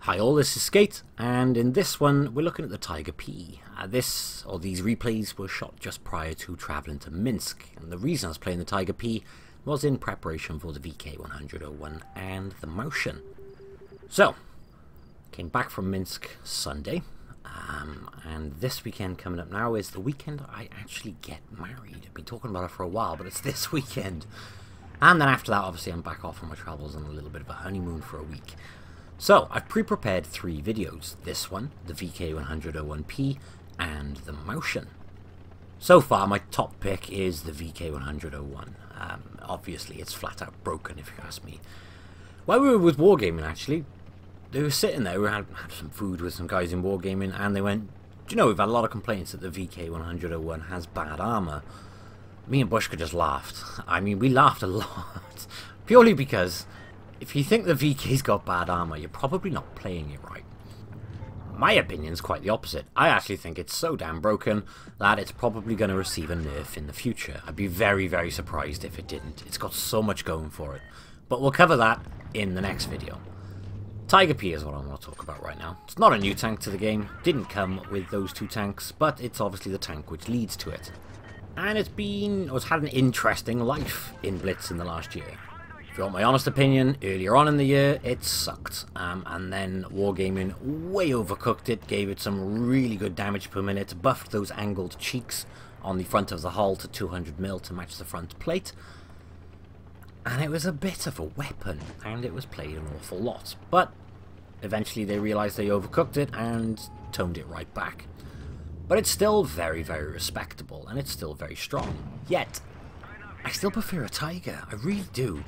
Hi all, this is Skate, and in this one we're looking at the Tiger P. These replays were shot just prior to travelling to Minsk, and the reason I was playing the Tiger P was in preparation for the VK100-01 and the motion. So, came back from Minsk Sunday, and this weekend coming up now is the weekend I actually get married. I've been talking about it for a while, but it's this weekend. And then after that, obviously I'm back off on my travels on a little bit of a honeymoon for a week. So, I've pre-prepared 3 videos. This one, the VK100-01P, and the motion. So far, my top pick is the VK100-01. Obviously, it's flat out broken, if you ask me. While we were with Wargaming, actually, they were sitting there, we had some food with some guys in Wargaming, and they went, do you know, we've had a lot of complaints that the VK100-01 has bad armour. Me and Bushka just laughed. I mean, we laughed a lot. Purely because if you think the VK's got bad armour, you're probably not playing it right. My opinion's quite the opposite. I actually think it's so damn broken that it's probably going to receive a nerf in the future. I'd be very, very surprised if it didn't. It's got so much going for it. But we'll cover that in the next video. Tiger P is what I want to talk about right now. It's not a new tank to the game. Didn't come with those 2 tanks, but it's obviously the tank which leads to it. And it's had an interesting life in Blitz in the last year. If you want my honest opinion, earlier on in the year, it sucked. And then Wargaming way overcooked it, gave it some really good damage per minute, buffed those angled cheeks on the front of the hull to 200mm to match the front plate. And it was a bit of a weapon, and it was played an awful lot. But eventually they realised they overcooked it and toned it right back. But it's still very, very respectable, and it's still very strong. Yet, I still prefer a Tiger, I really do.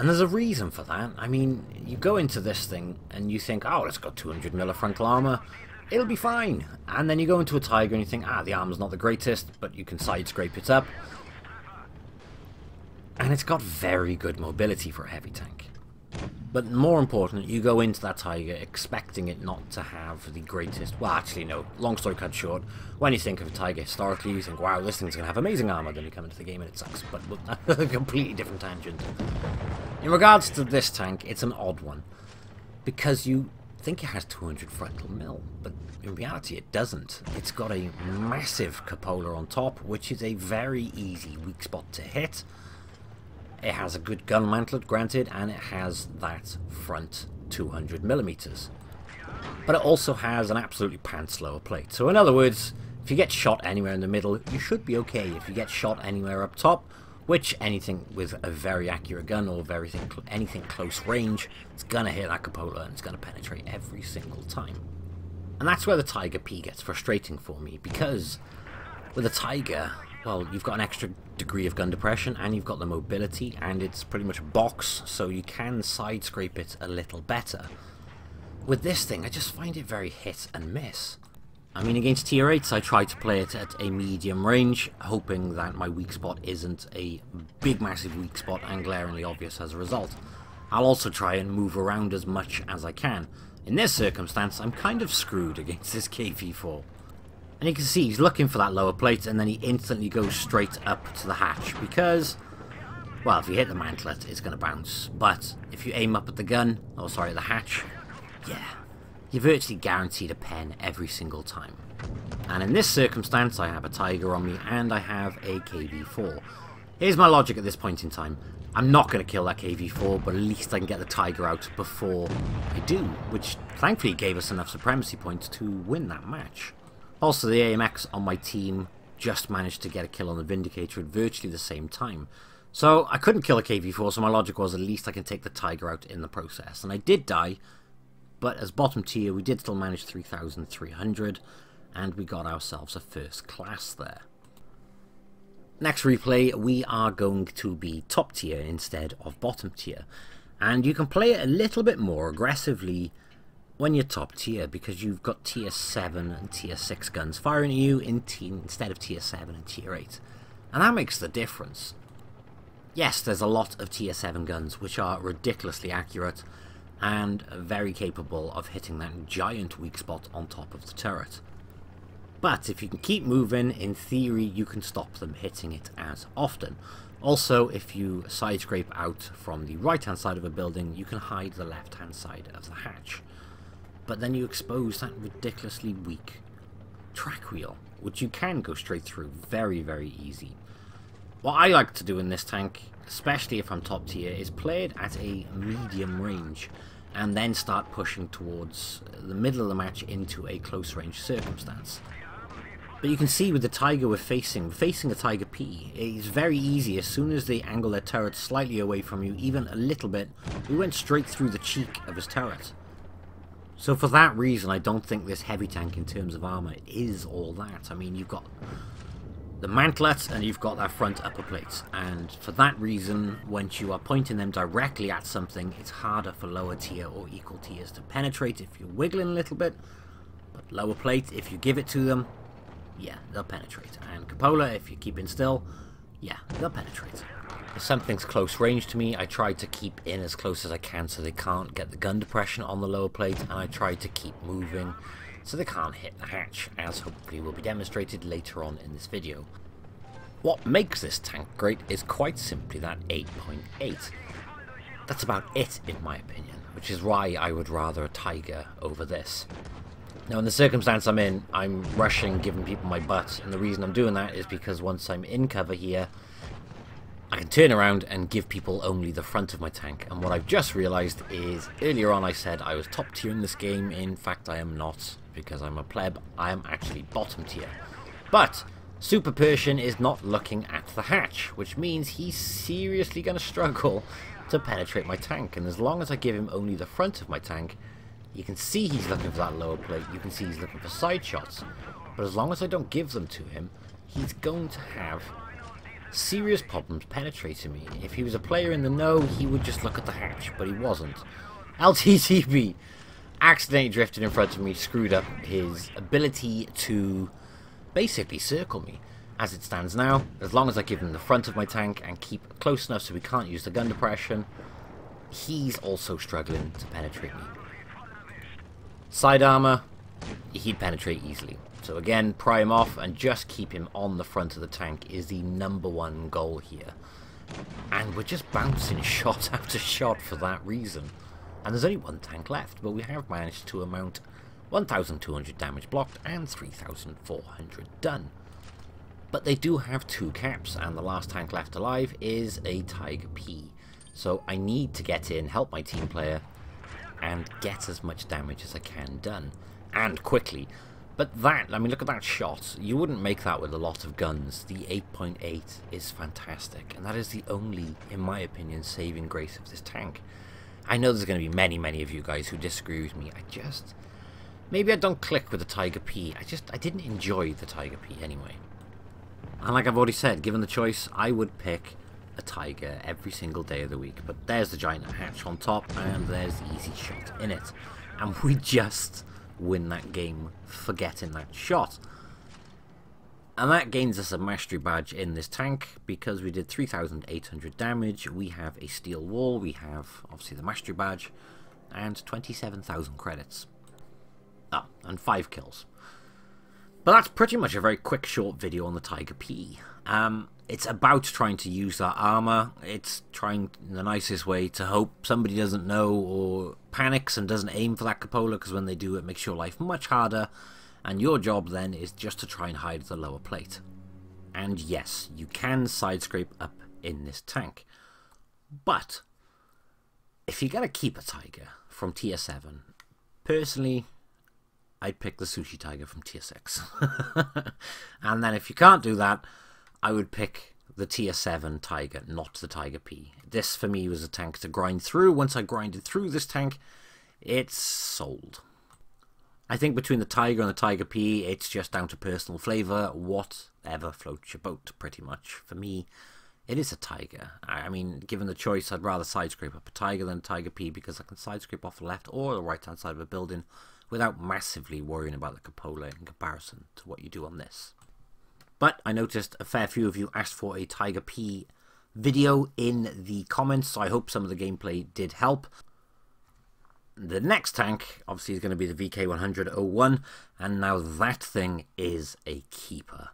And there's a reason for that. I mean, you go into this thing and you think, oh, it's got 200mm frontal armour, it'll be fine. And then you go into a Tiger and you think, the armour's not the greatest, but you can side scrape it up. And it's got very good mobility for a heavy tank. But more important, you go into that Tiger expecting it not to have the greatest... Well, actually, no. Long story cut short, when you think of a Tiger historically, you think, wow, this thing's going to have amazing armor. Then you come into the game and it sucks. But that's a completely different tangent. In regards to this tank, it's an odd one. Because you think it has 200 frontal mil, but in reality it doesn't. It's got a massive cupola on top, which is a very easy weak spot to hit. It has a good gun mantlet, granted, and it has that front 200mm. But it also has an absolutely pants lower plate. So in other words, if you get shot anywhere in the middle, you should be okay. If you get shot anywhere up top, which anything with a very accurate gun or anything close range, it's gonna hit that cupola and it's gonna penetrate every single time. And that's where the Tiger P gets frustrating for me, because with a Tiger, well, you've got an extra degree of gun depression, and you've got the mobility, and it's pretty much a box, so you can side scrape it a little better. With this thing, I just find it very hit and miss. I mean, against tier 8s, I try to play it at a medium range, hoping that my weak spot isn't a big, massive weak spot and glaringly obvious as a result. I'll also try and move around as much as I can. In this circumstance, I'm kind of screwed against this KV4. And you can see he's looking for that lower plate, and then he instantly goes straight up to the hatch, because, well, if you hit the mantlet, it's going to bounce. But if you aim up at the gun, oh sorry, the hatch, yeah, you're virtually guaranteed a pen every single time. And in this circumstance, I have a Tiger on me, and I have a KV4. Here's my logic at this point in time. I'm not going to kill that KV4, but at least I can get the Tiger out before I do, which thankfully gave us enough supremacy points to win that match. Also, the AMX on my team just managed to get a kill on the Vindicator at virtually the same time. So, I couldn't kill a KV4, so my logic was at least I can take the Tiger out in the process. And I did die, but as bottom tier, we did still manage 3,300, and we got ourselves a first class there. Next replay, we are going to be top tier instead of bottom tier. And you can play it a little bit more aggressively when you're top tier, because you've got tier 7 and tier 6 guns firing at you instead of tier 7 and tier 8. And that makes the difference. Yes, there's a lot of tier 7 guns which are ridiculously accurate and very capable of hitting that giant weak spot on top of the turret. But if you can keep moving, in theory you can stop them hitting it as often. Also, if you side scrape out from the right hand side of a building, you can hide the left hand side of the hatch. but then you expose that ridiculously weak track wheel, which you can go straight through very, very easy. What I like to do in this tank, especially if I'm top tier, is play it at a medium range and then start pushing towards the middle of the match into a close range circumstance. But you can see with the Tiger we're facing a Tiger P, it's very easy. As soon as they angle their turret slightly away from you, even a little bit, we went straight through the cheek of his turret. So for that reason, I don't think this heavy tank in terms of armour is all that. I mean, you've got the mantlet and you've got that front upper plate, and for that reason, once you are pointing them directly at something, it's harder for lower tier or equal tiers to penetrate if you're wiggling a little bit. But lower plate, if you give it to them, yeah, they'll penetrate. And cupola, if you're keeping still, yeah, they'll penetrate. If something's close range to me, I try to keep in as close as I can so they can't get the gun depression on the lower plate, and I try to keep moving so they can't hit the hatch, as hopefully will be demonstrated later on in this video. What makes this tank great is quite simply that 8.8. That's about it in my opinion, which is why I would rather a Tiger over this. Now in the circumstance I'm in, I'm rushing, giving people my butt, and the reason I'm doing that is because once I'm in cover here, I can turn around and give people only the front of my tank. And what I've just realised is, earlier on I said I was top tier in this game. In fact I am not, because I'm a pleb. I am actually bottom tier. But Super Persian is not looking at the hatch, which means he's seriously going to struggle to penetrate my tank. And as long as I give him only the front of my tank, you can see he's looking for that lower plate, you can see he's looking for side shots. But as long as I don't give them to him, he's going to have serious problems penetrating me. If he was a player in the know, he would just look at the hatch, but he wasn't. LTTB accidentally drifted in front of me, screwed up his ability to basically circle me. As it stands now, as long as I give him the front of my tank and keep close enough so we can't use the gun depression, he's also struggling to penetrate me. Side armor, he'd penetrate easily. So again, pry him off and just keep him on the front of the tank is the #1 goal here. And we're just bouncing shot after shot for that reason. And there's only one tank left, but we have managed to amount 1,200 damage blocked and 3,400 done. But they do have 2 caps, and the last tank left alive is a Tiger P. So I need to get in, help my team player, and get as much damage as I can done. And quickly. But that, I mean, look at that shot. You wouldn't make that with a lot of guns. The 8.8 is fantastic, and that is the only, in my opinion, saving grace of this tank. I know there's going to be many of you guys who disagree with me. Maybe I don't click with the Tiger P. I didn't enjoy the Tiger P anyway. And like I've already said, given the choice, I would pick a Tiger every single day of the week. But there's the giant hatch on top, and there's the easy shot in it. And we just win that game for getting that shot. And that gains us a mastery badge in this tank because we did 3,800 damage. We have a steel wall, we have obviously the mastery badge, and 27,000 credits. Oh, and 5 kills. But that's pretty much a very quick short video on the Tiger P. It's about trying to use that armor. It's trying in the nicest way to hope somebody doesn't know or panics and doesn't aim for that cupola, because when they do, it makes your life much harder, and your job then is just to try and hide the lower plate. And yes, you can side scrape up in this tank, but if you're gonna keep a Tiger from tier 7, personally I'd pick the Sushi Tiger from tier 6. And then if you can't do that, I would pick the tier 7 Tiger, not the Tiger P. This for me was a tank to grind through. Once I grinded through this tank, it's sold. I think between the Tiger and the Tiger P, it's just down to personal flavour, whatever floats your boat, pretty much. For me, it is a Tiger. I mean, given the choice, I'd rather side scrape up a Tiger than a Tiger P, because I can side scrape off the left or the right hand side of a building without massively worrying about the cupola in comparison to what you do on this. But I noticed a fair few of you asked for a Tiger P video in the comments, so I hope some of the gameplay did help. The next tank, obviously, is going to be the VK100-01, and now that thing is a keeper.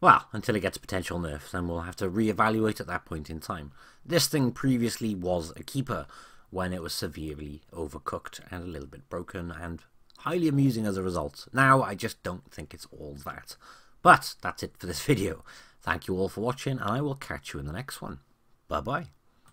Well, until it gets potential nerfs, then we'll have to reevaluate at that point in time. This thing previously was a keeper. when it was severely overcooked and a little bit broken and highly amusing as a result. Now, I just don't think it's all that. But that's it for this video. Thank you all for watching, and I will catch you in the next one. Bye-bye.